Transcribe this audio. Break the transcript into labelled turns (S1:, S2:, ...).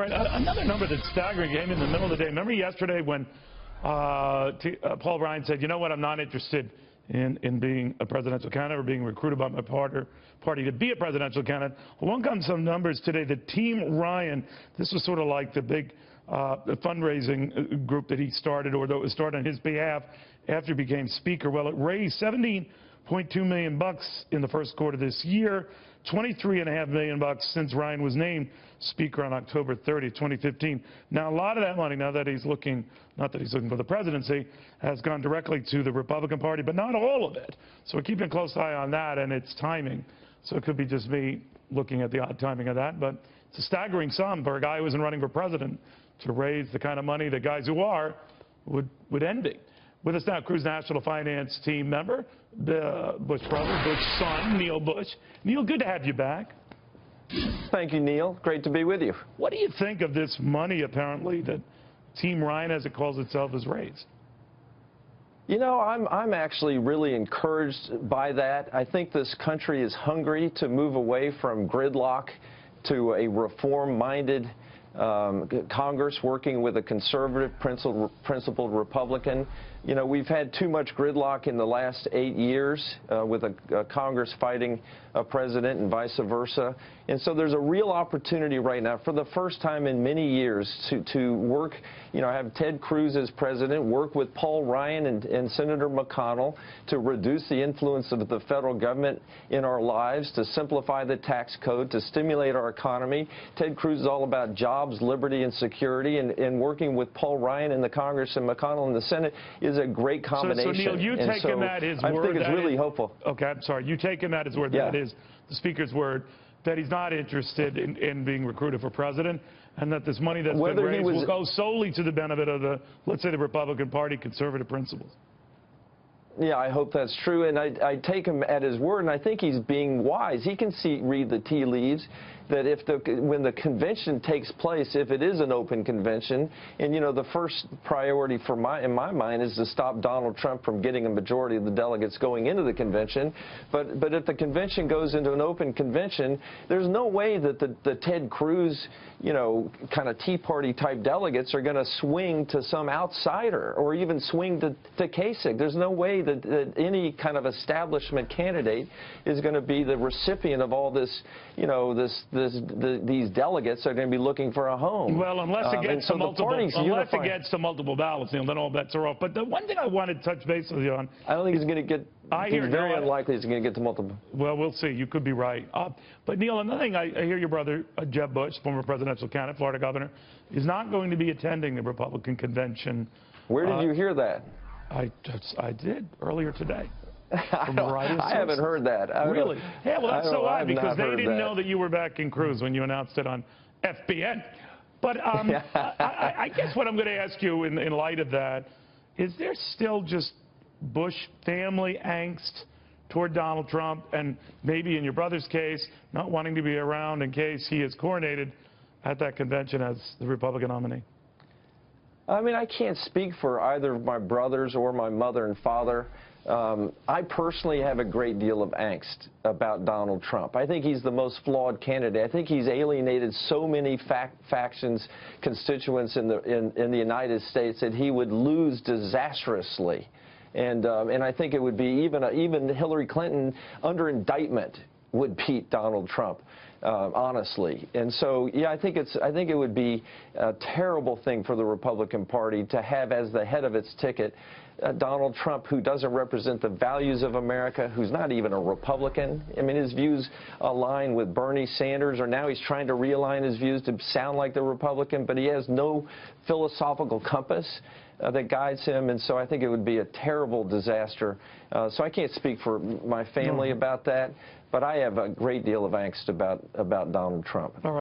S1: right, another number that's staggering came in the middle of the day. Remember yesterday when Paul Ryan said, you know what, I'm not interested in being a presidential candidate or being recruited by my party to be a presidential candidate. Along comes some numbers today. The Team Ryan, this was sort of like the big fundraising group that he started, or that was started on his behalf after he became Speaker. Well, it raised $17.2 million in the first quarter this year, $23.5 million since Ryan was named Speaker on October 30, 2015. Now, a lot of that money, now that he's looking, not that he's looking for the presidency, has gone directly to the Republican Party, but not all of it. So we're keeping a close eye on that and its timing. So it could be just me looking at the odd timing of that, but it's a staggering sum for a guy who isn't running for president to raise the kind of money that guys who are would envy. With us now, Cruz National Finance Team member, the Bush brother, Bush son, Neil Bush. Neil, good to have you back.
S2: Thank you, Neil. Great to be with you.
S1: What do you think of this money, apparently, that Team Ryan, as it calls itself, has raised?
S2: You know, I'm actually really encouraged by that. I think this country is hungry to move away from gridlock to a reform-minded Congress working with a conservative, principled Republican. You know, we've had too much gridlock in the last 8 years with a Congress fighting a president and vice versa. And so there's a real opportunity right now, for the first time in many years, to work, you know, have Ted Cruz as president, work with Paul Ryan and Senator McConnell to reduce the influence of the federal government in our lives, to simplify the tax code, to stimulate our economy. Ted Cruz is all about jobs, liberty, and security, and working with Paul Ryan in the Congress and McConnell in the Senate is a great combination.
S1: So Neil, you taking that his word?
S2: I think it's really hopeful.
S1: Okay, I'm sorry. You taking that his word?
S2: Yeah.
S1: That is the Speaker's word, that he's not interested in being recruited for president, and that this money that's been raised will go solely to the benefit of the, let's say, the Republican Party conservative principles.
S2: Yeah, I hope that's true, and I take him at his word, and I think he's being wise. He can read the tea leaves, that when the convention takes place, if it is an open convention, and, you know, the first priority in my mind is to stop Donald Trump from getting a majority of the delegates going into the convention. But if the convention goes into an open convention, there's no way that the Ted Cruz, you know, kind of Tea Party type delegates are going to swing to some outsider or even swing to Kasich. There's no way that any kind of establishment candidate is going to be the recipient of all this, you know, these delegates are going to be looking for a home.
S1: Well, unless it gets to multiple ballots, Neil, then all bets are off. But the one thing I wanted to touch base with you on,
S2: I don't think he's going to get. It's very unlikely he's going to get to multiple.
S1: Well, we'll see. You could be right. But Neil, another thing, I hear your brother Jeb Bush, former presidential candidate, Florida governor, is not going to be attending the Republican convention.
S2: Where did you hear that?
S1: I did earlier today.
S2: I haven't heard that.
S1: Really? Yeah, well, that's so odd, because they didn't know that you were back in Cruz when you announced it on FBN. But I guess what I'm going to ask you in light of that, is there still just Bush family angst toward Donald Trump, and maybe in your brother's case, not wanting to be around in case he is coronated at that convention as the Republican nominee?
S2: I mean, I can't speak for either of my brothers or my mother and father. I personally have a great deal of angst about Donald Trump. I think he's the most flawed candidate. I think he's alienated so many factions, constituents in the United States that he would lose disastrously. And I think it would be even Hillary Clinton under indictment would beat Donald Trump, honestly. And so, yeah, I think it would be a terrible thing for the Republican Party to have as the head of its ticket Donald Trump, who doesn't represent the values of America, who's not even a Republican. I mean, his views align with Bernie Sanders, or now he's trying to realign his views to sound like the Republican, but he has no philosophical compass that guides him, and so I think it would be a terrible disaster. So I can't speak for my family about that, but I have a great deal of angst about Donald Trump.